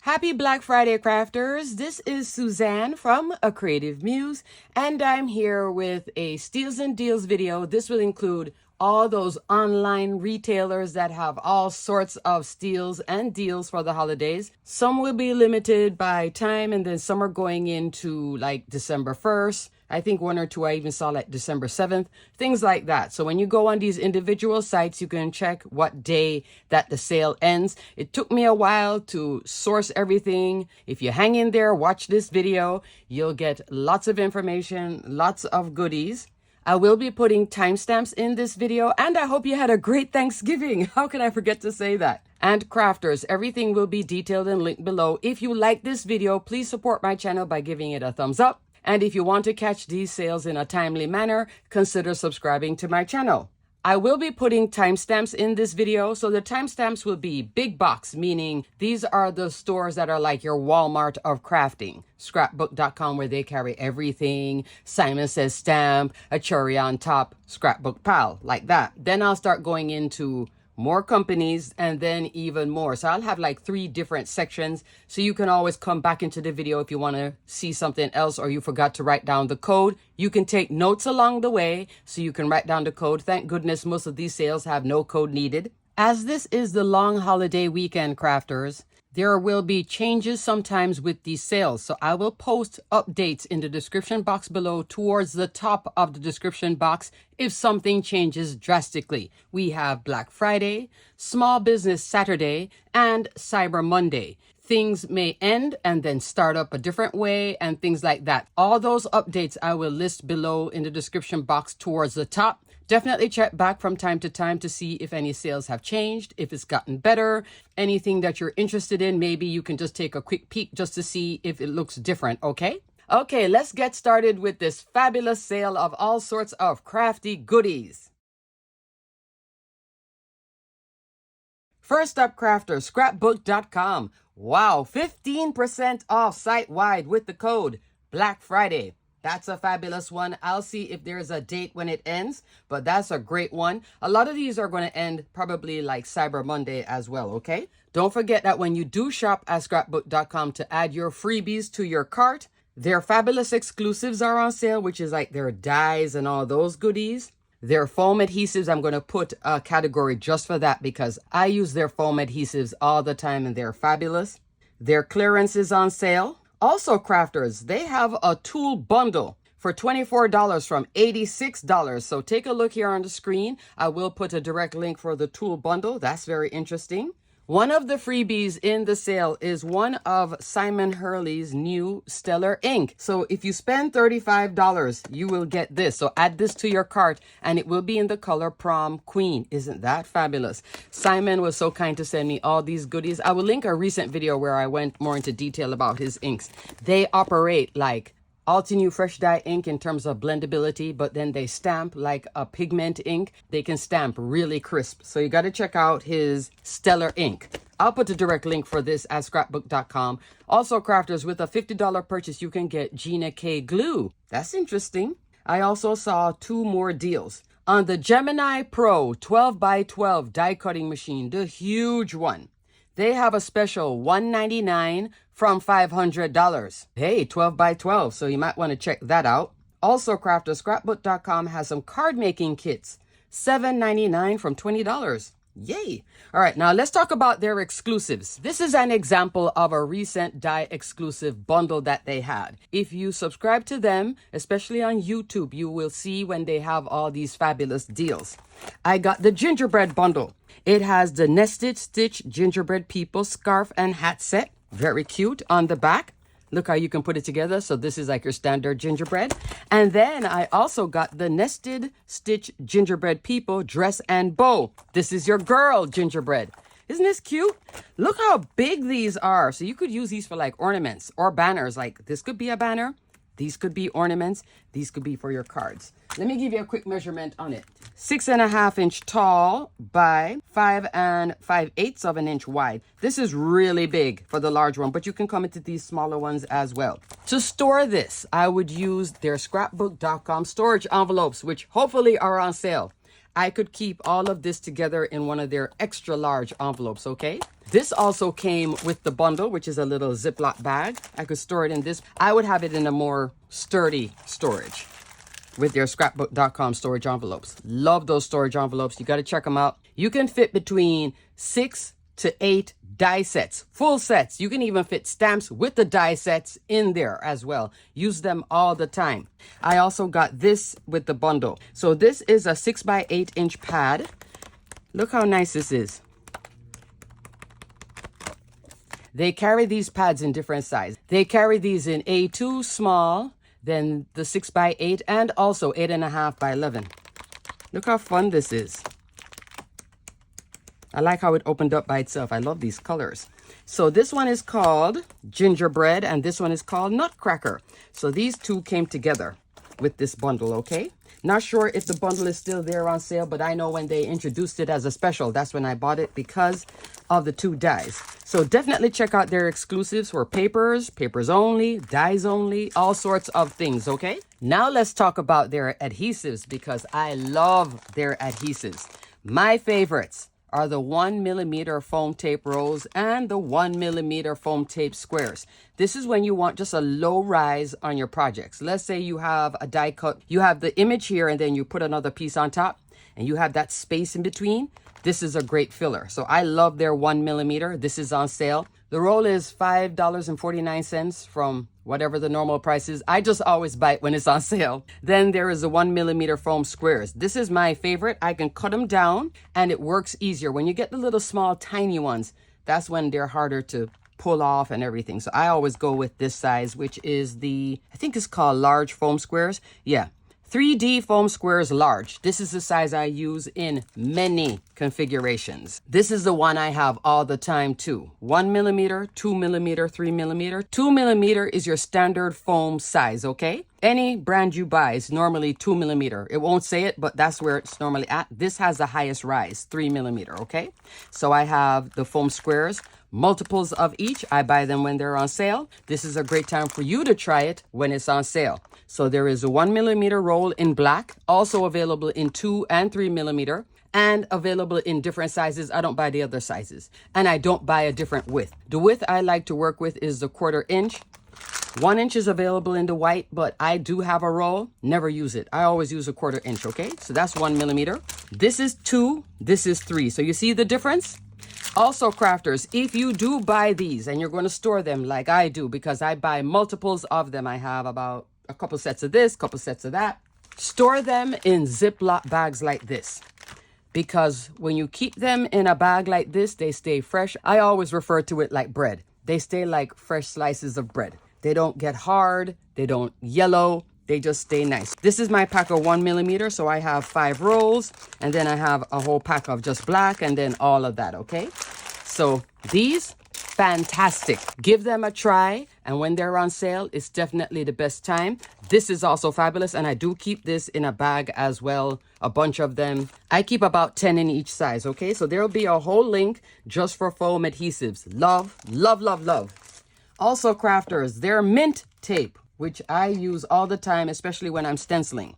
Happy Black Friday, crafters. This is Suzanne from A Creative Muse, and I'm here with a Steals and Deals video. This will include all those online retailers that have all sorts of steals and deals for the holidays. Some will be limited by time, and then some are going into like December 1st. I think one or two I even saw like December 7th, things like that. So when you go on these individual sites, you can check what day that the sale ends. It took me a while to source everything. If you hang in there, watch this video, you'll get lots of information, lots of goodies. I will be putting timestamps in this video, and I hope you had a great Thanksgiving. How could I forget to say that? And crafters, everything will be detailed and linked below. If you like this video, please support my channel by giving it a thumbs up. And if you want to catch these sales in a timely manner, consider subscribing to my channel. I will be putting timestamps in this video, so the timestamps will be big box, meaning these are the stores that are like your Walmart of crafting. Scrapbook.com, where they carry everything. Simon Says Stamp, a cherry on top, Scrapbook Pal, like that. Then I'll start going into more companies and then even more. So I'll have like 3 different sections, so you can always come back into the video if you want to see something else or you forgot to write down the code. You can take notes along the way so you can write down the code. Thank goodness most of these sales have no code needed. As this is the long holiday weekend, crafters, there will be changes sometimes with these sales. So I will post updates in the description box below towards the top of the description box if something changes drastically. We have Black Friday, Small Business Saturday, and Cyber Monday. Things may end and then start up a different way and things like that. All those updates I will list below in the description box towards the top. Definitely check back from time to time to see if any sales have changed, if it's gotten better, anything that you're interested in. Maybe you can just take a quick peek just to see if it looks different, okay? Okay, let's get started with this fabulous sale of all sorts of crafty goodies. First up, crafters, scrapbook.com. Wow, 15% off site-wide with the code Black Friday. That's a fabulous one. I'll see if there's a date when it ends, but that's a great one. A lot of these are going to end probably like Cyber Monday as well, okay? Don't forget that when you do shop at scrapbook.com to add your freebies to your cart, their fabulous exclusives are on sale, which is like their dies and all those goodies. Their foam adhesives, I'm going to put a category just for that because I use their foam adhesives all the time and they're fabulous. Their clearance is on sale. Also, crafters, they have a tool bundle for $24 from $86. So take a look here on the screen. I will put a direct link for the tool bundle. That's very interesting. One of the freebies in the sale is one of Simon Hurley's new Stellar ink. So if you spend $35, you will get this. So add this to your cart and it will be in the color Prom Queen. Isn't that fabulous? Simon was so kind to send me all these goodies. I will link a recent video where I went more into detail about his inks. They operate like Altenew fresh dye ink in terms of blendability, but then they stamp like a pigment ink. They can stamp really crisp. So you got to check out his Stellar ink. I'll put a direct link for this at scrapbook.com. Also, crafters, with a $50 purchase, you can get Gina K glue. That's interesting. I also saw 2 more deals. On the Gemini Pro 12x12 die cutting machine, the huge one, they have a special $199 from $500. Hey, 12x12, so you might want to check that out. Also, crafters, scrapbook.com has some card making kits, $7.99 from $20. Yay! All right, now let's talk about their exclusives. This is an example of a recent die exclusive bundle that they had. If you subscribe to them, especially on YouTube, you will see when they have all these fabulous deals. I got the gingerbread bundle. It has the nested stitch gingerbread people scarf and hat set. Very cute on the back. Look how you can put it together. So this is like your standard gingerbread. And then I also got the nested stitch gingerbread people dress and bow. This is your girl gingerbread. Isn't this cute? Look how big these are. So you could use these for like ornaments or banners. Like this could be a banner. These could be ornaments. These could be for your cards. Let me give you a quick measurement on it. 6.5 inch tall by 5 5/8 of an inch wide. This is really big for the large one, but you can come into these smaller ones as well. To store this, I would use their scrapbook.com storage envelopes, which hopefully are on sale. I could keep all of this together in one of their extra large envelopes, okay? This also came with the bundle, which is a little Ziploc bag. I could store it in this. I would have it in a more sturdy storage with their scrapbook.com storage envelopes. Love those storage envelopes. You got to check them out. You can fit between 6 to 8 die sets, full sets. You can even fit stamps with the die sets in there as well. Use them all the time. I also got this with the bundle. So this is a 6 by 8 inch pad. Look how nice this is. They carry these pads in different sizes. They carry these in A2 small, then the 6 by 8, and also 8.5 by 11. Look how fun this is. I like how it opened up by itself. I love these colors. So this one is called Gingerbread, and this one is called Nutcracker. So these two came together with this bundle, okay? Not sure if the bundle is still there on sale, but I know when they introduced it as a special, that's when I bought it because of the 2 dies. So definitely check out their exclusives for papers, papers only, dies only, all sorts of things, okay? Now let's talk about their adhesives because I love their adhesives. My favorites are the 1mm foam tape rolls and the 1mm foam tape squares. This is when you want just a low rise on your projects. Let's say you have a die cut, you have the image here and then you put another piece on top and you have that space in between. This is a great filler. So I love their 1mm. This is on sale. The roll is $5.49 from whatever the normal price is. I just always buy it when it's on sale. Then there is the 1mm foam squares. This is my favorite. I can cut them down and it works easier. When you get the little small tiny ones, that's when they're harder to pull off and everything. So I always go with this size, which is the, I think it's called large foam squares. Yeah. 3D foam squares large. This is the size I use in many configurations. This is the one I have all the time too. 1mm, 2mm, 3mm. 2mm is your standard foam size, okay? Any brand you buy is normally 2mm. It won't say it, but that's where it's normally at. This has the highest rise, 3mm, okay? So I have the foam squares, multiples of each. I buy them when they're on sale. This is a great time for you to try it when it's on sale. So there is a 1mm roll in black, also available in 2 and 3mm, and available in different sizes. I don't buy the other sizes, and I don't buy a different width. The width I like to work with is the 1/4 inch. 1 inch is available in the white, but I do have a roll. Never use it. I always use a 1/4 inch, okay? So that's 1mm. This is 2, this is 3. So you see the difference? Also, crafters, if you do buy these and you're going to store them like I do, because I buy multiples of them, I have about a couple sets of this, couple sets of that. Store them in Ziploc bags like this, because when you keep them in a bag like this, they stay fresh. I always refer to it like bread. They stay like fresh slices of bread. They don't get hard. They don't yellow. They just stay nice. This is my pack of 1mm. So I have 5 rolls and then I have a whole pack of just black and then all of that. Okay. So these, fantastic. Give them a try. And when they're on sale, it's definitely the best time. This is also fabulous. And I do keep this in a bag as well. A bunch of them. I keep about 10 in each size. Okay. So there'll be a whole link just for foam adhesives. Love, love, love, love. Also, crafters, their mint tape, which I use all the time, especially when I'm stenciling.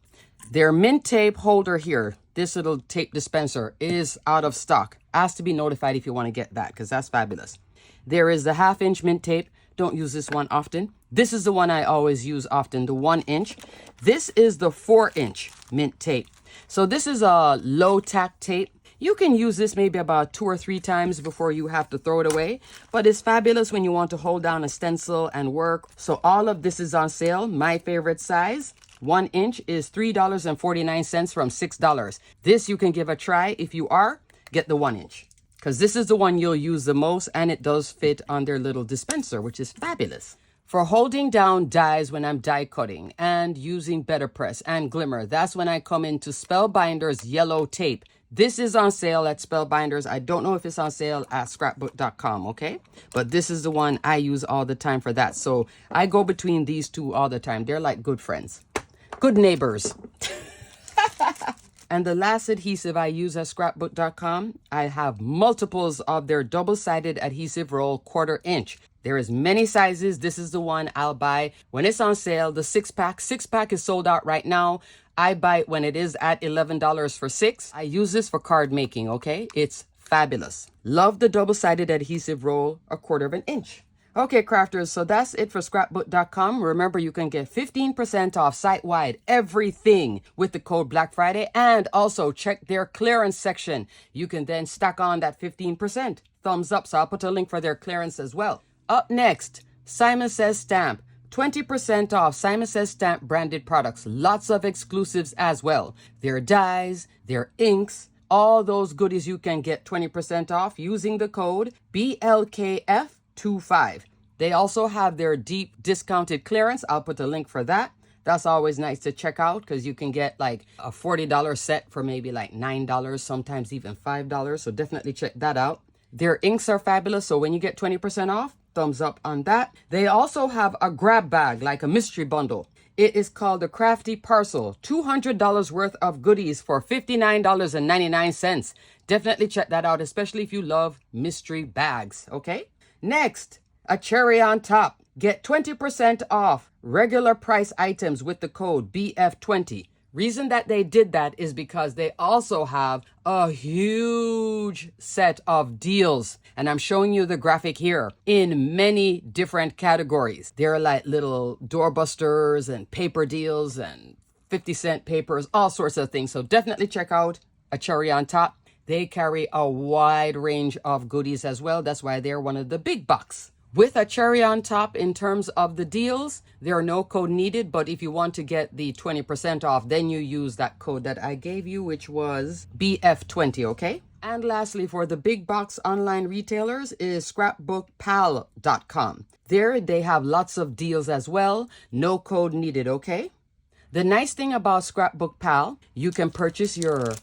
Their mint tape holder here, this little tape dispenser, is out of stock. Ask to be notified if you want to get that, because that's fabulous. There is the 1/2 inch mint tape. Don't use this one often. This is the one I always use often, the 1 inch. This is the 4 inch mint tape. So this is a low tack tape. You can use this maybe about 2 or 3 times before you have to throw it away, but it's fabulous when you want to hold down a stencil and work. So all of this is on sale. My favorite size, 1 inch, is $3.49 from $6. This you can give a try. If you are, get the 1 inch, because this is the one you'll use the most, and it does fit on their little dispenser, which is fabulous. For holding down dies when I'm die cutting and using Better Press and Glimmer, that's when I come into Spellbinders yellow tape. This is on sale at Spellbinders. I don't know if it's on sale at scrapbook.com, okay? But this is the one I use all the time for that. So I go between these two all the time. They're like good friends, good neighbors. And the last adhesive I use at scrapbook.com, I have multiples of their double-sided adhesive roll 1/4 inch. There is many sizes. This is the one I'll buy when it's on sale. The 6-pack. 6-pack is sold out right now. I buy it when it is at $11 for 6. I use this for card making, okay? It's fabulous. Love the double-sided adhesive roll, 1/4 of an inch. Okay, crafters, so that's it for scrapbook.com. Remember, you can get 15% off site-wide everything with the code Black Friday, and also check their clearance section. You can then stack on that 15%. Thumbs up, so I'll put a link for their clearance as well. Up next, Simon Says Stamp. 20% off Simon Says Stamp branded products. Lots of exclusives as well. Their dyes, their inks, all those goodies you can get 20% off using the code BLKF25. They also have their deep discounted clearance. I'll put a link for that. That's always nice to check out because you can get like a $40 set for maybe like $9, sometimes even $5. So definitely check that out. Their inks are fabulous. So when you get 20% off, thumbs up on that. They also have a grab bag, like a mystery bundle. It is called the Crafty Parcel. $200 worth of goodies for $59.99. Definitely check that out, especially if you love mystery bags, okay? Next, a cherry on top. Get 20% off regular price items with the code BF20. Reason that they did that is because they also have a huge set of deals. And I'm showing you the graphic here in many different categories. They're like little doorbusters and paper deals and 50-cent papers, all sorts of things. So definitely check out a cherry on top. They carry a wide range of goodies as well. That's why they're one of the big bucks. With a cherry on top in terms of the deals, there are no code needed, but if you want to get the 20% off, then you use that code that I gave you, which was BF20, okay? And lastly, for the big box online retailers is scrapbookpal.com. There they have lots of deals as well. No code needed, okay? The nice thing about Scrapbook Pal, you can purchase your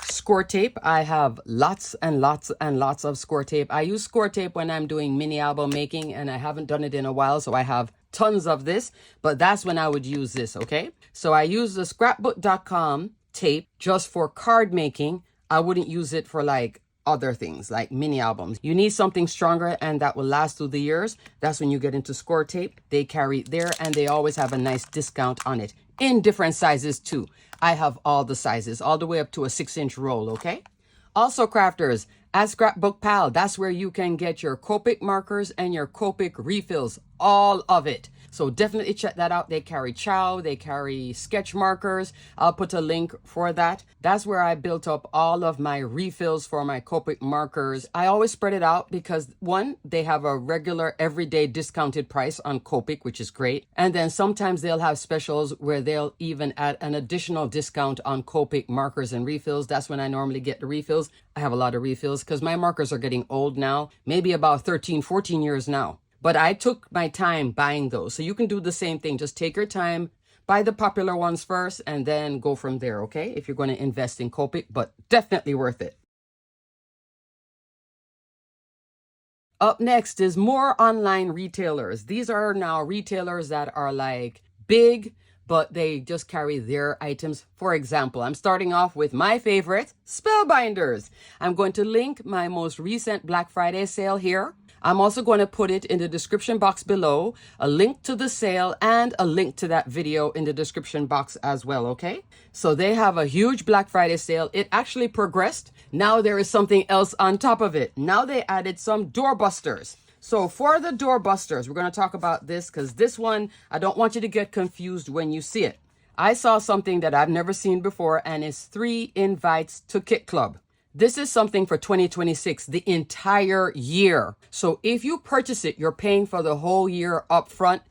score tape. I have lots and lots and lots of score tape. I use score tape when I'm doing mini album making, and I haven't done it in a while, so I have tons of this, but that's when I would use this, okay? So I use the scrapbook.com tape just for card making. I wouldn't use it for like other things like mini albums. You need something stronger and that will last through the years. That's when you get into score tape. They carry it there, and they always have a nice discount on it in different sizes too. I have all the sizes, all the way up to a 6-inch roll, okay? Also, crafters, at Scrapbook Pal, that's where you can get your Copic markers and your Copic refills, all of it. So definitely check that out. They carry Chow, they carry sketch markers. I'll put a link for that. That's where I built up all of my refills for my Copic markers. I always spread it out because one, they have a regular everyday discounted price on Copic, which is great. And then sometimes they'll have specials where they'll even add an additional discount on Copic markers and refills. That's when I normally get the refills. I have a lot of refills because my markers are getting old now, maybe about 13, 14 years now. But I took my time buying those. So you can do the same thing. Just take your time, buy the popular ones first, and then go from there, okay? If you're going to invest in Copic, but definitely worth it. Up next is more online retailers. These are now retailers that are like big, but they just carry their items. For example, I'm starting off with my favorite, Spellbinders. I'm going to link my most recent Black Friday sale here. I'm also going to put it in the description box below, a link to the sale and a link to that video in the description box as well, okay? So they have a huge Black Friday sale. It actually progressed. Now there is something else on top of it. Now they added some doorbusters. So for the doorbusters, we're going to talk about this because this one, I don't want you to get confused when you see it. I saw something that I've never seen before, and it's 3 invites to Kit Club. This is something for 2026, the entire year. So if you purchase it, you're paying for the whole year up front.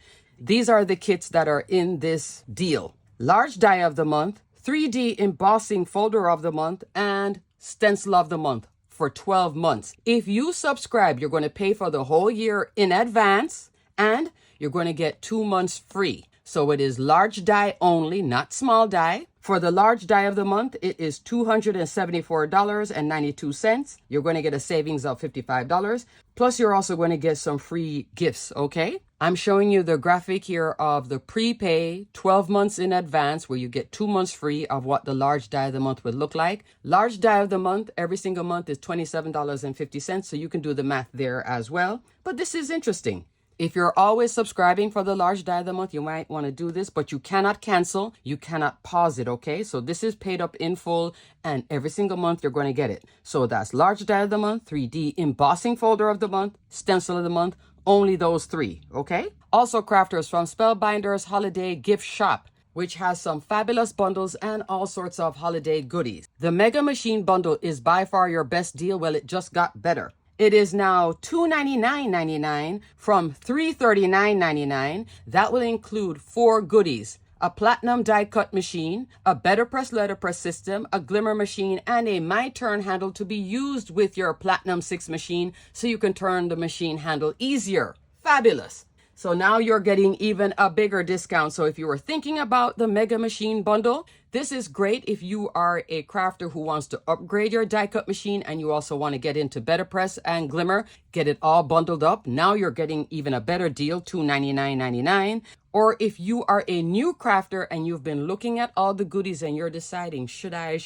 These are the kits that are in this deal. Large die of the month, 3D embossing folder of the month, and stencil of the month for 12 months. If you subscribe, you're going to pay for the whole year in advance, and you're going to get 2 months free. So it is large die only, not small die. For the large die of the month, it is $274.92. You're going to get a savings of $55. Plus, you're also going to get some free gifts, okay? I'm showing you the graphic here of the prepay 12 months in advance where you get 2 months free of what the large die of the month would look like. Large die of the month, every single month is $27.50, so you can do the math there as well. But this is interesting. If you're always subscribing for the large die of the month, you might want to do this, but you cannot cancel. You cannot pause it, okay? So this is paid up in full, and every single month you're going to get it. So that's large die of the month, 3D embossing folder of the month, stencil of the month, only those three, okay? Also, crafters, from Spellbinders Holiday Gift Shop, which has some fabulous bundles and all sorts of holiday goodies. The Mega Machine Bundle is by far your best deal. Well, it just got better. It is now $299.99 from $339.99. That will include 4 goodies: a platinum die cut machine, a better press letterpress system, a glimmer machine, and a My Turn handle to be used with your Platinum 6 machine so you can turn the machine handle easier. Fabulous. So now you're getting even a bigger discount. So if you were thinking about the Mega Machine Bundle, this is great if you are a crafter who wants to upgrade your die cut machine and you also want to get into better press and glimmer, get it all bundled up. Now you're getting even a better deal, $299.99. Or if you are a new crafter and you've been looking at all the goodies and you're deciding, should I?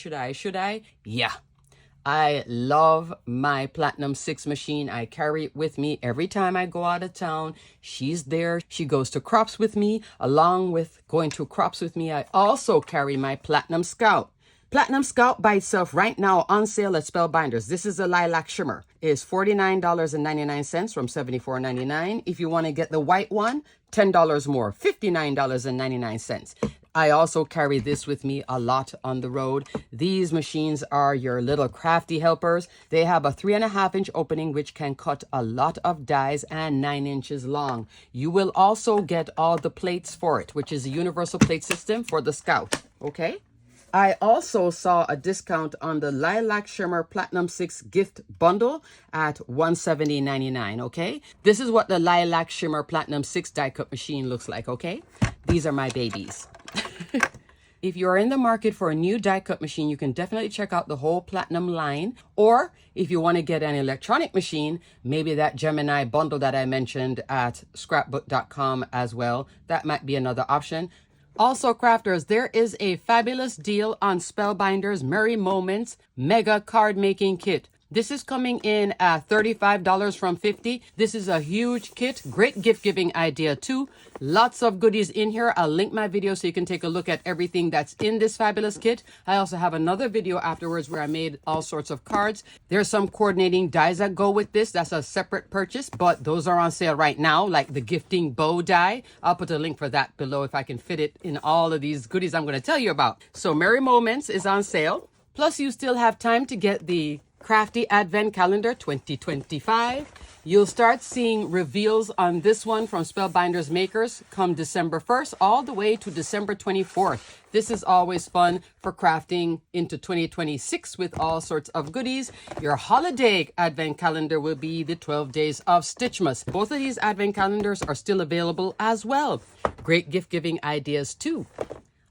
Yeah. I love my Platinum 6 machine. I carry it with me every time I go out of town. She's there. She goes to crops with me. Along with going to crops with me, I also carry my Platinum Scout. Platinum Scout by itself right now on sale at Spellbinders. This is a lilac shimmer. Is $49.99 from $74.99. If you want to get the white one, $10 more, $59.99. I also carry this with me a lot on the road. These machines are your little crafty helpers. They have a 3.5-inch opening, which can cut a lot of dies, and 9 inches long. You will also get all the plates for it, which is a universal plate system for the Scout. Okay. I also saw a discount on the Lilac Shimmer Platinum 6 gift bundle at $170.99, okay? This is what the Lilac Shimmer Platinum 6 die cut machine looks like, okay? These are my babies. If you're in the market for a new die cut machine, you can definitely check out the whole Platinum line. Or if you want to get an electronic machine, maybe that Gemini bundle that I mentioned at scrapbook.com as well. That might be another option. Also, crafters, there is a fabulous deal on Spellbinders Merry Moments Mega Card Making Kit. This is coming in at $35 from $50. This is a huge kit. Great gift giving idea too. Lots of goodies in here. I'll link my video so you can take a look at everything that's in this fabulous kit. I also have another video afterwards where I made all sorts of cards. There's some coordinating dies that go with this. That's a separate purchase, but those are on sale right now, like the gifting bow die. I'll put a link for that below if I can fit it in all of these goodies I'm going to tell you about. So Merry Moments is on sale. Plus, you still have time to get the Crafty Advent Calendar 2025. You'll start seeing reveals on this one from Spellbinders makers come December 1st all the way to December 24th. This is always fun for crafting into 2026 with all sorts of goodies. Your holiday advent calendar will be the 12 days of Stitchmas. Both of these advent calendars are still available as well. Great gift giving ideas too.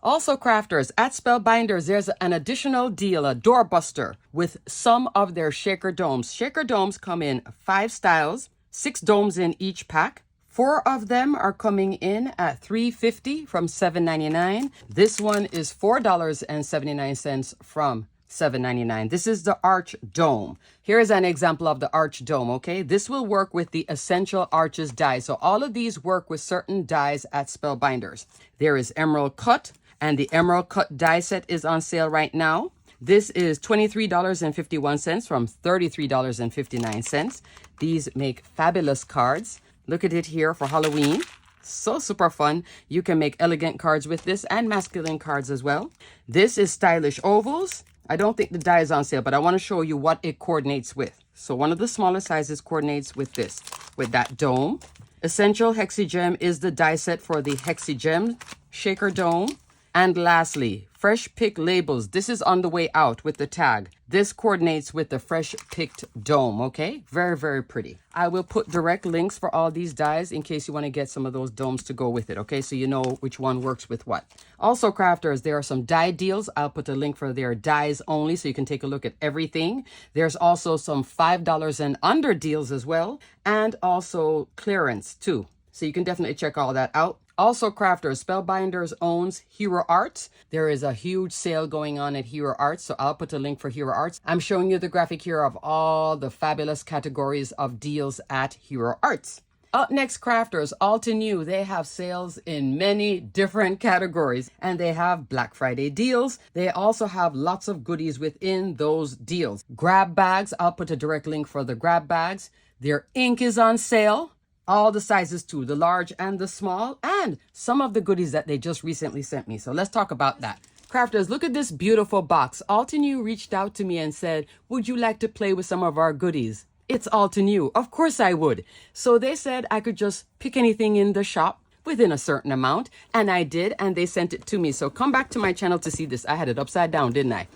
Also, crafters, at Spellbinders, there's an additional deal, a doorbuster, with some of their shaker domes. Shaker domes come in 5 styles, 6 domes in each pack. 4 of them are coming in at $3.50 from $7.99. This one is $4.79 from $7.99. This is the Arch Dome. Here's an example of the Arch Dome, okay? This will work with the Essential Arches die. So all of these work with certain dies at Spellbinders. There is Emerald Cut, and the Emerald Cut die set is on sale right now. This is $23.51 from $33.59. These make fabulous cards. Look at it here for Halloween. So super fun. You can make elegant cards with this and masculine cards as well. This is Stylish Ovals. I don't think the die is on sale, but I want to show you what it coordinates with. So one of the smaller sizes coordinates with this, with that dome. Essential Hexigem is the die set for the Hexigem Shaker Dome. And lastly, Fresh Pick Labels. This is on the way out with the tag. This coordinates with the Fresh Picked Dome, okay? Very, very pretty. I will put direct links for all these dies in case you want to get some of those domes to go with it, okay? So you know which one works with what. Also, crafters, there are some die deals. I'll put a link for their dies only so you can take a look at everything. There's also some $5 and under deals as well. And also clearance too. So you can definitely check all that out. Also, crafters, Spellbinders owns Hero Arts. There is a huge sale going on at Hero Arts, so I'll put a link for Hero Arts. I'm showing you the graphic here of all the fabulous categories of deals at Hero Arts. Up next, crafters, Altenew. They have sales in many different categories and they have Black Friday deals. They also have lots of goodies within those deals. Grab bags. I'll put a direct link for the grab bags. Their ink is on sale. All the sizes too, the large and the small, and some of the goodies that they just recently sent me. So let's talk about that. Crafters, look at this beautiful box. Altenew reached out to me and said, would you like to play with some of our goodies? It's Altenew. Of course I would. So they said I could just pick anything in the shop within a certain amount. And I did, and they sent it to me. So come back to my channel to see this. I had it upside down, didn't I?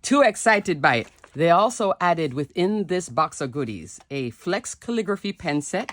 Too excited by it. They also added within this box of goodies a flex calligraphy pen set,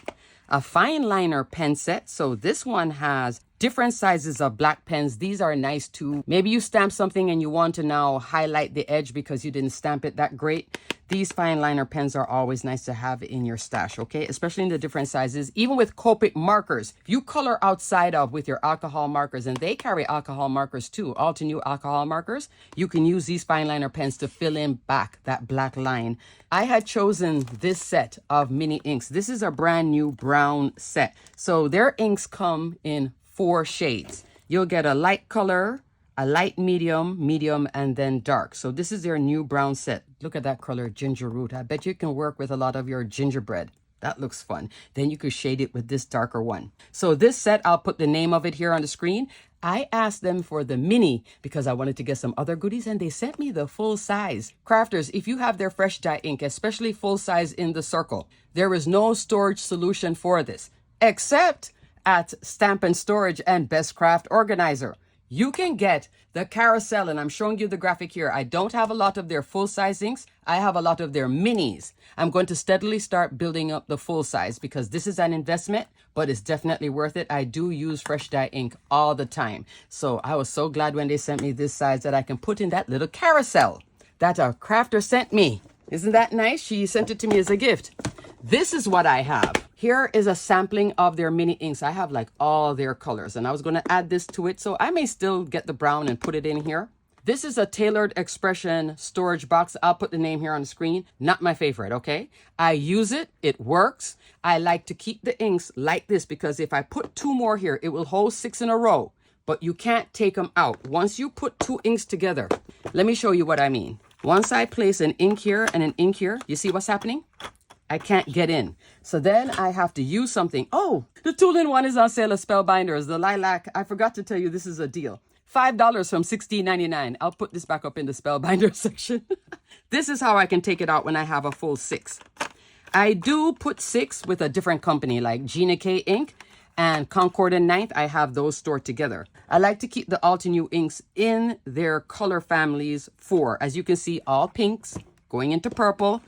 a fine liner pen set. So this one has different sizes of black pens. These are nice too. Maybe you stamp something and you want to now highlight the edge because you didn't stamp it that great. These fine liner pens are always nice to have in your stash, okay? Especially in the different sizes. Even with Copic markers, if you color outside of with your alcohol markers, and they carry alcohol markers too, Altenew alcohol markers, you can use these fine liner pens to fill in back that black line. I had chosen this set of mini inks. This is a brand new brown set. So their inks come in 4 shades. You'll get a light color, a light medium, and then dark. So this is their new brown set. Look at that color, ginger root. I bet you can work with a lot of your gingerbread. That looks fun. Then you could shade it with this darker one. So this set, I'll put the name of it here on the screen. I asked them for the mini because I wanted to get some other goodies and they sent me the full size. Crafters, if you have their fresh dye ink, especially full size in the circle, there is no storage solution for this, except at Stamp and Storage and Best Craft Organizer. You can get the carousel, and I'm showing you the graphic here. I don't have a lot of their full-size inks. I have a lot of their minis. I'm going to steadily start building up the full size because this is an investment, but it's definitely worth it. I do use fresh dye ink all the time. So I was so glad when they sent me this size that I can put in that little carousel that a crafter sent me. Isn't that nice? She sent it to me as a gift. This is what I have. Here is a sampling of their mini inks. I have like all their colors and I was going to add this to it. So I may still get the brown and put it in here. This is a tailored expression storage box. I'll put the name here on the screen. Not my favorite, okay? I use it. It works. I like to keep the inks like this because if I put 2 more here, it will hold 6 in a row. But you can't take them out. Once you put 2 inks together, let me show you what I mean. Once I place an ink here and an ink here, you see what's happening? I can't get in. So then I have to use something. Oh, the 2-in-1 is on sale at Spellbinders. The lilac, I forgot to tell you, this is a deal. $5 from $16.99. I'll put this back up in the Spellbinders section. This is how I can take it out when I have a full 6. I do put 6 with a different company like Gina K Ink and Concord and Ninth. I have those stored together. I like to keep the Altenew inks in their color families 4. As you can see, all pinks going into purple.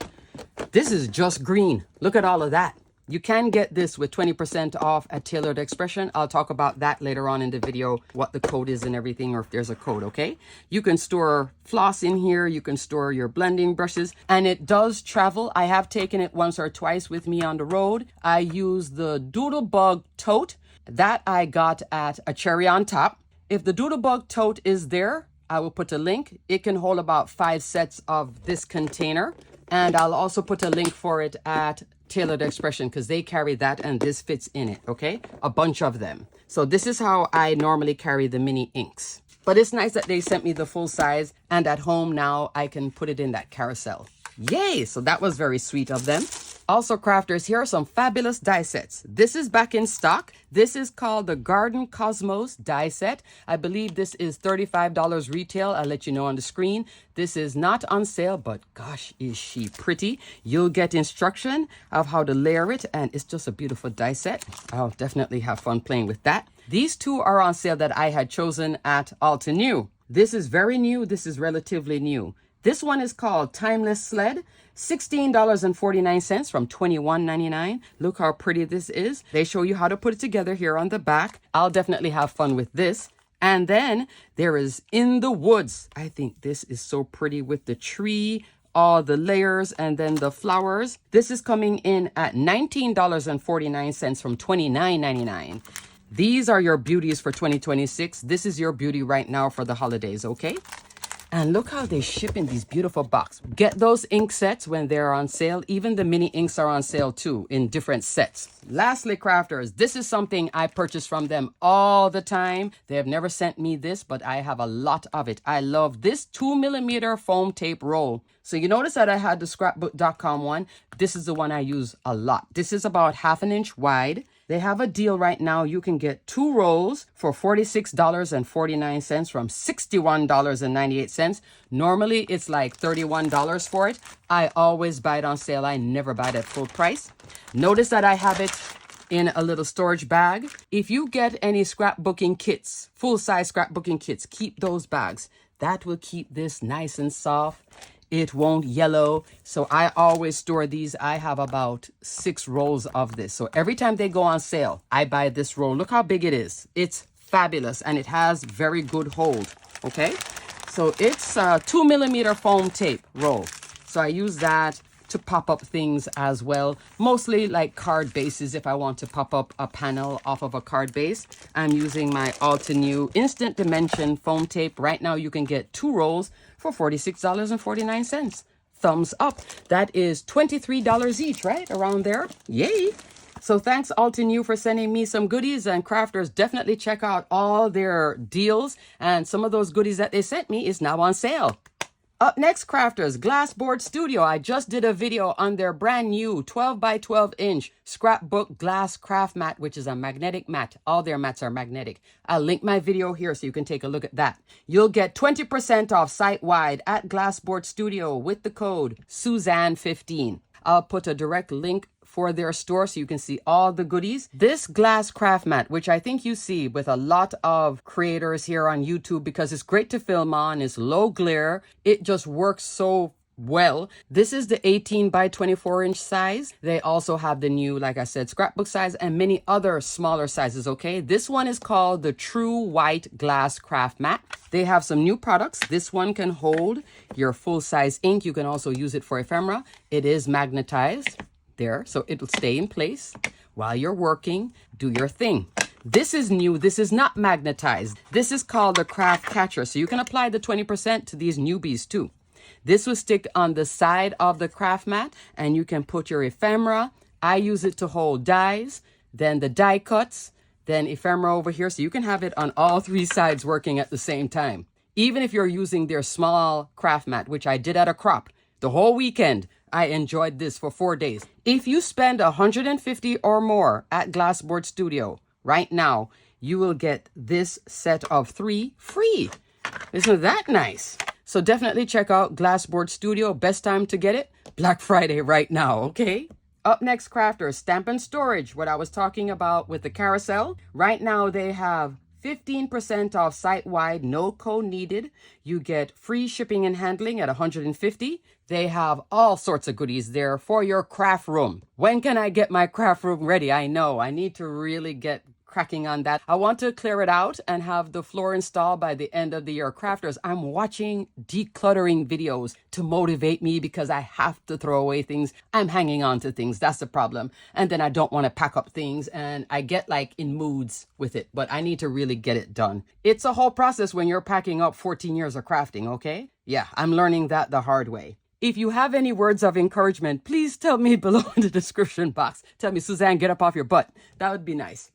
This is just green. Look at all of that. You can get this with 20% off at Tailored Expression. I'll talk about that later on in the video, what the code is and everything, or if there's a code, okay? You can store floss in here. You can store your blending brushes, and it does travel. I have taken it once or twice with me on the road. I use the Doodlebug tote that I got at A Cherry on Top. If the Doodlebug tote is there, I will put a link. It can hold about 5 sets of this container. And I'll also put a link for it at Tailored Expression because they carry that and this fits in it, okay? A bunch of them. So this is how I normally carry the mini inks. But it's nice that they sent me the full size and at home now I can put it in that carousel. Yay! So that was very sweet of them. Also, crafters, here are some fabulous die sets. This is back in stock. This is called the Garden Cosmos die set. I believe this is $35 retail. I'll let you know on the screen. This is not on sale, but gosh, is she pretty. You'll get instruction of how to layer it, and it's just a beautiful die set. I'll definitely have fun playing with that. These 2 are on sale that I had chosen at Altenew. This is very new. This is relatively new. This one is called Timeless Sled, $16.49 from $21.99. Look how pretty this is. They show you how to put it together here on the back. I'll definitely have fun with this. And then there is In the Woods. I think this is so pretty with the tree, all the layers, and then the flowers. This is coming in at $19.49 from $29.99. These are your beauties for 2026. This is your beauty right now for the holidays, okay? And look how they ship in these beautiful boxes. Get those ink sets when they're on sale. Even the mini inks are on sale too in different sets. Lastly, crafters, this is something I purchase from them all the time. They have never sent me this, but I have a lot of it. I love this 2mm foam tape roll. So you notice that I had the scrapbook.com one. This is the one I use a lot. This is about 1/2 inch wide. They have a deal right now. You can get 2 rolls for $46.49 from $61.98. Normally, it's like $31 for it. I always buy it on sale. I never buy it at full price. Notice that I have it in a little storage bag. If you get any scrapbooking kits, full-size scrapbooking kits, keep those bags. That will keep this nice and soft. It won't yellow. So I always store these. I have about 6 rolls of this. So every time they go on sale, I buy this roll. Look how big it is. It's fabulous and it has very good hold. Okay. So it's a 2mm foam tape roll. So I use that to pop up things as well. Mostly like card bases if I want to pop up a panel off of a card base. I'm using my Altenew Instant Dimension foam tape. Right now you can get 2 rolls for $46.49. Thumbs up. That is $23 each, right? Around there. Yay. So thanks Altenew for sending me some goodies, and crafters, definitely check out all their deals. And some of those goodies that they sent me is now on sale. Up next, crafters, Glassboard Studio. I just did a video on their brand new 12 by 12 inch scrapbook glass craft mat, which is a magnetic mat. All their mats are magnetic. I'll link my video here so you can take a look at that. You'll get 20% off site-wide at Glassboard Studio with the code Suzanne15. I'll put a direct link for their store so you can see all the goodies. This glass craft mat, which I think you see with a lot of creators here on YouTube because it's great to film on, it's low glare, it just works so well. This is the 18 by 24 inch size. They also have the new, like I said, scrapbook size and many other smaller sizes, okay? This one is called the True White Glass Craft Mat. They have some new products. This one can hold your full-size ink. You can also use it for ephemera. It is magnetized there, so it'll stay in place while you're working. Do your thing. This is new. This is not magnetized. This is called the Craft Catcher, so you can apply the 20% to these newbies too. This will stick on the side of the craft mat and you can put your ephemera. I use it to hold dies, then the die cuts, then ephemera over here, so you can have it on all 3 sides working at the same time. Even if you're using their small craft mat, which I did at a crop the whole weekend. I enjoyed this for 4 days. If you spend $150 or more at Glassboard Studio right now, you will get this set of 3 free. Isn't that nice? So definitely check out Glassboard Studio. Best time to get it, Black Friday right now, okay? Up next, crafters, Stamp and Storage, what I was talking about with the carousel. Right now they have 15% off site-wide, no code needed. You get free shipping and handling at $150. They have all sorts of goodies there for your craft room. When can I get my craft room ready? I know I need to really get cracking on that. I want to clear it out and have the floor installed by the end of the year. Crafters, I'm watching decluttering videos to motivate me because I have to throw away things. I'm hanging on to things. That's the problem. And then I don't want to pack up things and I get like in moods with it, but I need to really get it done. It's a whole process when you're packing up 14 years of crafting, okay? Yeah, I'm learning that the hard way. If you have any words of encouragement, please tell me below in the description box. Tell me, Suzanne, get up off your butt. That would be nice.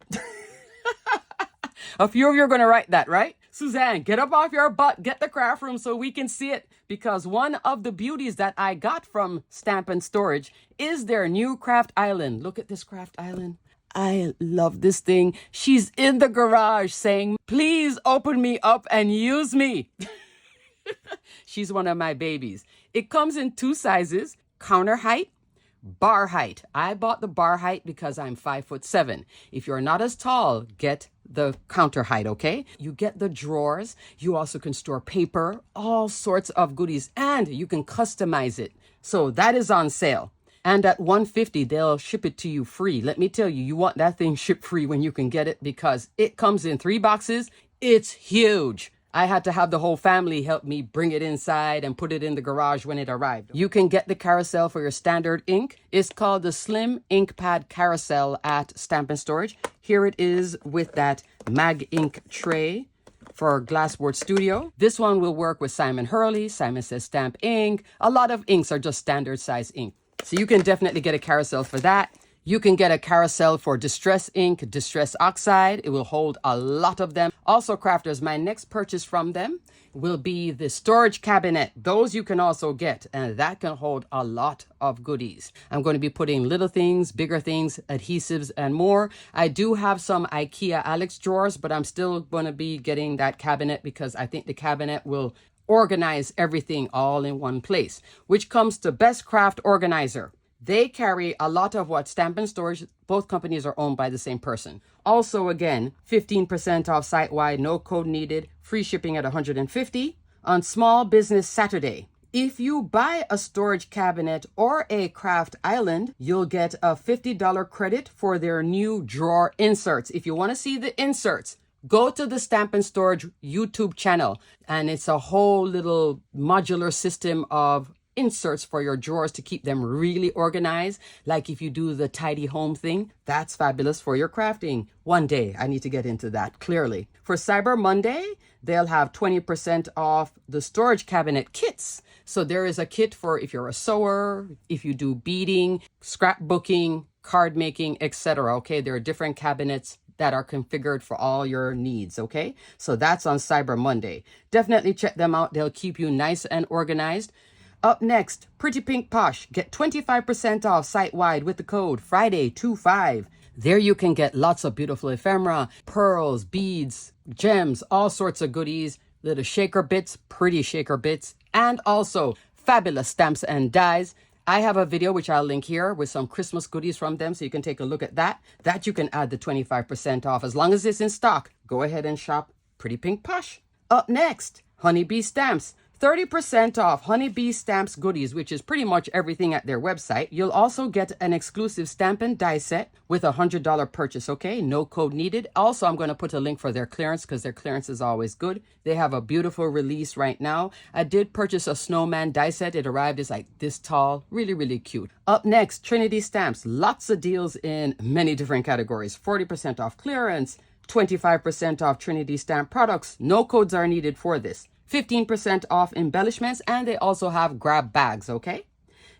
A few of you are going to write that, right? Suzanne, get up off your butt, get the craft room so we can see it. Because one of the beauties that I got from Stamp and Storage is their new craft island. Look at this craft island. I love this thing. She's in the garage saying, please open me up and use me. She's one of my babies. It comes in 2 sizes, counter height, bar height. I bought the bar height because I'm 5'7". If you're not as tall, get the counter height, okay? You get the drawers. You also can store paper, all sorts of goodies, and you can customize it. So that is on sale. And at $150, they'll ship it to you free. Let me tell you, you want that thing shipped free when you can get it because it comes in 3 boxes. It's huge. I had to have the whole family help me bring it inside and put it in the garage when it arrived. You can get the carousel for your standard ink. It's called the Slim Ink Pad Carousel at Stamp and Storage. Here it is with that mag ink tray for Glassboard Studio. This one will work with Simon Hurley, Simon Says Stamp ink. A lot of inks are just standard size ink. So you can definitely get a carousel for that. You can get a carousel for Distress ink, Distress Oxide. It will hold a lot of them. Also, crafters, my next purchase from them will be the storage cabinet. Those you can also get, and that can hold a lot of goodies. I'm going to be putting little things, bigger things, adhesives, and more. I do have some IKEA Alex drawers, but I'm still going to be getting that cabinet because I think the cabinet will organize everything all in one place, which comes to Best Craft Organizer. They carry a lot of what Stamp and Storage, both companies are owned by the same person. Also, again, 15% off site-wide, no code needed, free shipping at $150 on Small Business Saturday. If you buy a storage cabinet or a craft island, you'll get a $50 credit for their new drawer inserts. If you want to see the inserts, go to the Stamp and Storage YouTube channel, and it's a whole little modular system of inserts for your drawers to keep them really organized. Like if you do the tidy home thing, that's fabulous for your crafting. One day I need to get into that clearly. For Cyber Monday, they'll have 20% off the storage cabinet kits. So there is a kit for if you're a sewer, if you do beading, scrapbooking, card making, etc. Okay, there are different cabinets that are configured for all your needs, okay? So that's on Cyber Monday. Definitely check them out. They'll keep you nice and organized. Up next, Pretty Pink Posh. Get 25% off site-wide with the code Friday25. There you can get lots of beautiful ephemera, pearls, beads, gems, all sorts of goodies, little shaker bits, pretty shaker bits, and also fabulous stamps and dies. I have a video which I'll link here with some Christmas goodies from them, so you can take a look at that. That you can add the 25% off. As long as it's in stock, go ahead and shop Pretty Pink Posh. Up next, Honeybee Stamps. 30% off Honeybee Stamps goodies, which is pretty much everything at their website. You'll also get an exclusive stamp and die set with a $100 purchase, okay? No code needed. Also, I'm going to put a link for their clearance because their clearance is always good. They have a beautiful release right now. I did purchase a snowman die set. It arrived, it's like this tall. Really, really cute. Up next, Trinity Stamps. Lots of deals in many different categories. 40% off clearance, 25% off Trinity Stamp products. No codes are needed for this. 15% off embellishments, and they also have grab bags, okay?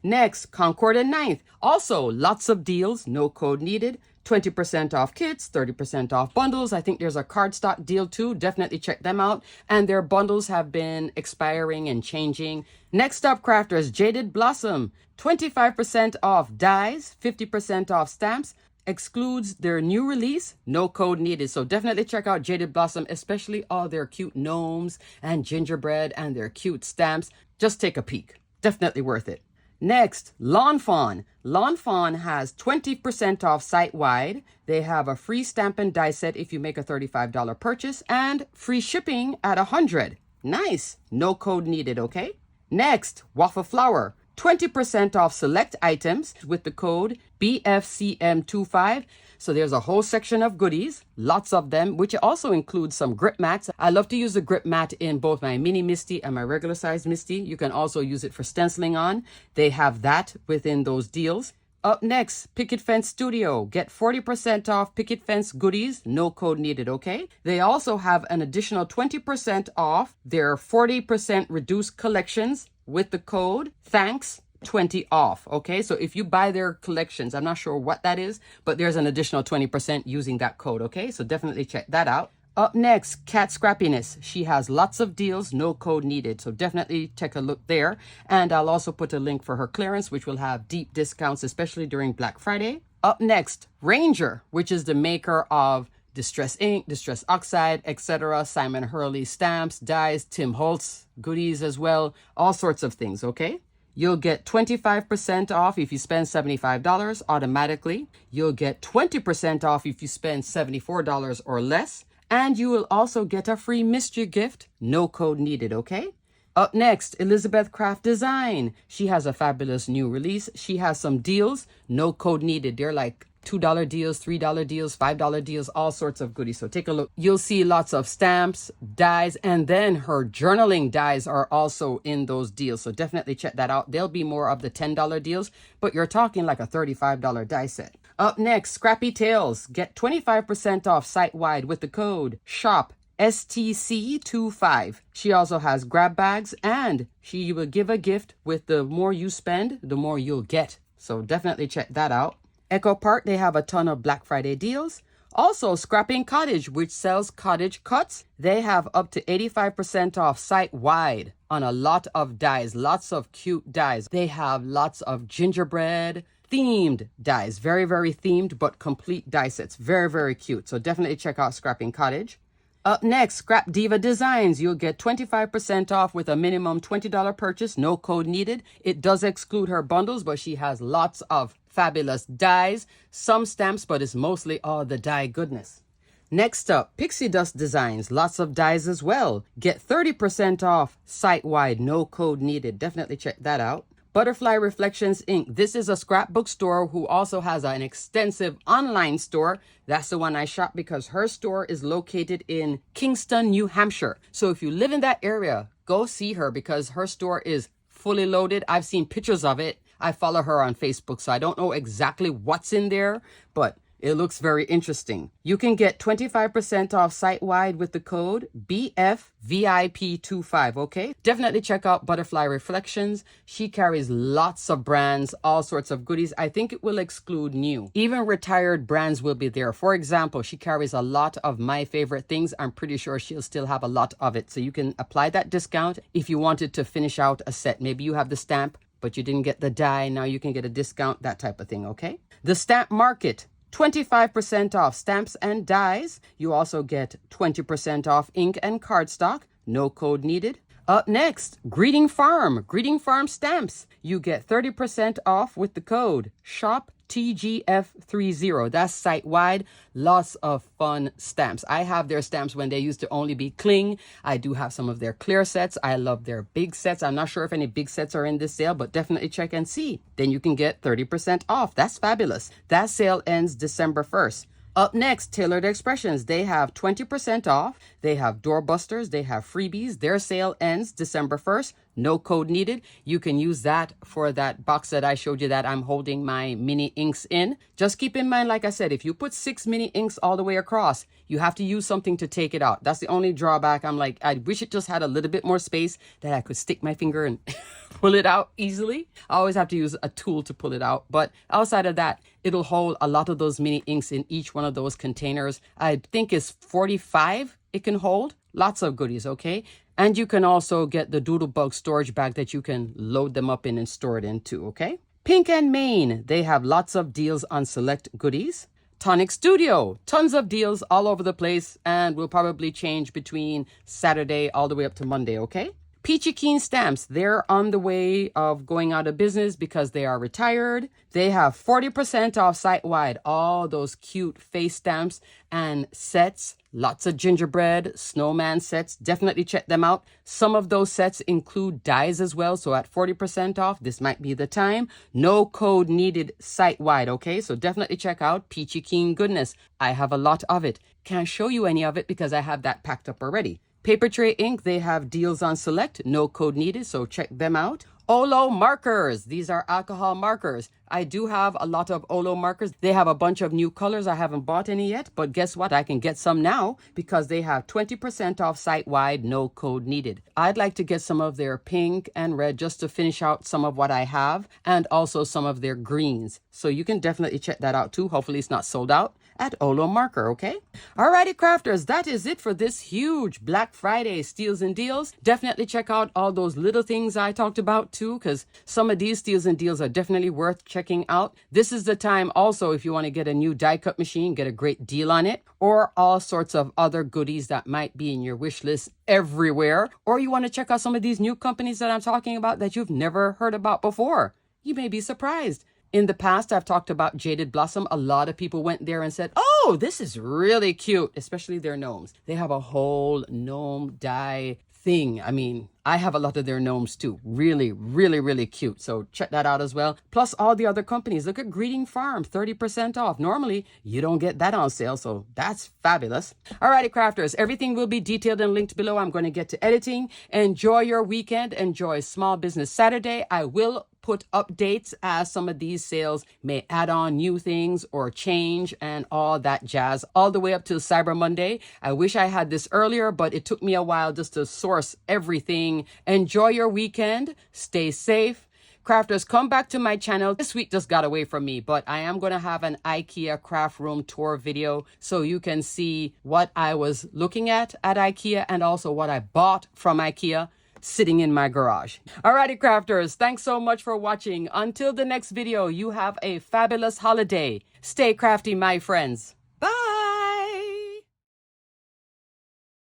Next, Concord and Ninth. Also, lots of deals, no code needed. 20% off kits, 30% off bundles. I think there's a cardstock deal too. Definitely check them out. And their bundles have been expiring and changing. Next up, crafters, Jaded Blossom. 25% off dies, 50% off stamps. Excludes their new release, no code needed. So definitely check out Jaded Blossom, especially all their cute gnomes and gingerbread and their cute stamps. Just take a peek. Definitely worth it. Next, Lawn Fawn. Lawn Fawn has 20% off site-wide. They have a free stamp and die set if you make a $35 purchase and free shipping at $100. Nice. No code needed, okay? Next, Waffle Flower. 20% off select items with the code BFCM25. So there's a whole section of goodies, lots of them, which also includes some grip mats. I love to use the grip mat in both my mini Misty and my regular size Misty. You can also use it for stenciling on. They have that within those deals. Up next, Picket Fence Studio. Get 40% off Picket Fence goodies, no code needed, okay? They also have an additional 20% off their 40% reduced collections with the code Thanks20 off, okay? So if you buy their collections, I'm not sure what that is, but there's an additional 20% using that code, okay? So definitely check that out. Up next, Cat Scrappiness. She has lots of deals, no code needed. So definitely take a look there. And I'll also put a link for her clearance, which will have deep discounts, especially during Black Friday. Up next, Ranger, which is the maker of Distress ink, Distress Oxide, etc. Simon Hurley stamps, dies, Tim Holtz goodies as well. All sorts of things, okay? You'll get 25% off if you spend $75 automatically. You'll get 20% off if you spend $74 or less. And you will also get a free mystery gift. No code needed, okay? Up next, Elizabeth Craft Design. She has a fabulous new release. She has some deals. No code needed. They're like $2 deals, $3 deals, $5 deals, all sorts of goodies. So take a look. You'll see lots of stamps, dies, and then her journaling dies are also in those deals. So definitely check that out. There'll be more of the $10 deals, but you're talking like a $35 die set. Up next, Scrappy Tales. Get 25% off site-wide with the code STC25. She also has grab bags, and she will give a gift with the more you spend, the more you'll get. So definitely check that out. Echo Park, they have a ton of Black Friday deals. Also, Scrapping Cottage, which sells cottage cuts, they have up to 85% off site-wide on a lot of dies, lots of cute dies. They have lots of gingerbread, themed dies, very, very themed, but complete die sets. Very, very cute. So definitely check out Scrapping Cottage. Up next, Scrap Diva Designs. You'll get 25% off with a minimum $20 purchase, no code needed. It does exclude her bundles, but she has lots of fabulous dies, some stamps, but it's mostly all the die goodness. Next up, Pixie Dust Designs. Lots of dies as well. Get 30% off site-wide, no code needed. Definitely check that out. Butterfly Reflections Inc. This is a scrapbook store who also has an extensive online store. That's the one I shop because her store is located in Kingston, New Hampshire. So if you live in that area, go see her because her store is fully loaded. I've seen pictures of it. I follow her on Facebook, so I don't know exactly what's in there, but it looks very interesting. You can get 25% off site-wide with the code BFVIP25, okay? Definitely check out Butterfly Reflections. She carries lots of brands, all sorts of goodies. I think it will exclude new. Even retired brands will be there. For example, she carries a lot of my favorite things. I'm pretty sure she'll still have a lot of it. So you can apply that discount if you wanted to finish out a set. Maybe you have the stamp, but you didn't get the die. Now you can get a discount, that type of thing, okay? The Stamp Market. 25% off stamps and dies. You also get 20% off ink and cardstock. No code needed. Up next, Greeting Farm stamps. You get 30% off with the code SHOPTGF30. That's site-wide. Lots of fun stamps. I have their stamps when they used to only be cling. I do have some of their clear sets. I love their big sets. I'm not sure if any big sets are in this sale, but definitely check and see. Then you can get 30% off. That's fabulous. That sale ends December 1st. Up next, Tailored Expressions. They have 20% off. They have doorbusters. They have freebies. Their sale ends December 1st. No code needed. You can use that for that box that I showed you that I'm holding my mini inks in. Just keep in mind, like I said, if you put 6 mini inks all the way across, you have to use something to take it out. That's the only drawback. I'm like, I wish it just had a little bit more space that I could stick my finger and pull it out easily. I always have to use a tool to pull it out. But outside of that, it'll hold a lot of those mini inks in each one of those containers. I think it's 45 it can hold. Lots of goodies, okay? And you can also get the Doodlebug storage bag that you can load them up in and store it into, okay? Pink and Main, they have lots of deals on select goodies. Tonic Studio, tons of deals all over the place, and will probably change between Saturday all the way up to Monday, okay? Peachy Keen Stamps, they're on the way of going out of business because they are retired. They have 40% off site-wide, all those cute face stamps and sets. Lots of gingerbread, snowman sets. Definitely check them out. Some of those sets include dies as well. So at 40% off, this might be the time. No code needed site-wide, okay? So definitely check out Peachy Keen Goodness. I have a lot of it. Can't show you any of it because I have that packed up already. Paper Tray Inc., they have deals on select. No code needed, so check them out. Olo markers. These are alcohol markers. I do have a lot of Olo markers. They have a bunch of new colors. I haven't bought any yet, but guess what? I can get some now because they have 20% off site-wide, no code needed. I'd like to get some of their pink and red just to finish out some of what I have, and also some of their greens. So you can definitely check that out too. Hopefully it's not sold out at Olo Marker, okay? Alrighty, crafters, that is it for this huge Black Friday steals and deals. Definitely check out all those little things I talked about too, because some of these steals and deals are definitely worth checking out. This is the time also if you want to get a new die cut machine, get a great deal on it, or all sorts of other goodies that might be in your wish list everywhere, or you want to check out some of these new companies that I'm talking about that you've never heard about before. You may be surprised. In the past, I've talked about Jaded Blossom. A lot of people went there and said, oh, this is really cute, especially their gnomes. They have a whole gnome die thing. I mean, I have a lot of their gnomes too. Really, really, really cute. So check that out as well. Plus all the other companies. Look at Greeting Farm, 30% off. Normally, you don't get that on sale, so that's fabulous. Alrighty, crafters, everything will be detailed and linked below. I'm going to get to editing. Enjoy your weekend. Enjoy Small Business Saturday. I will put updates as some of these sales may add on new things or change and all that jazz all the way up to Cyber Monday. I wish I had this earlier, but it took me a while just to source everything. Enjoy your weekend. Stay safe. Crafters, come back to my channel. This week just got away from me, but I am going to have an IKEA craft room tour video so you can see what I was looking at IKEA and also what I bought from IKEA sitting in my garage. Alrighty, crafters, thanks so much for watching. Until the next video, you have a fabulous holiday. Stay crafty, my friends.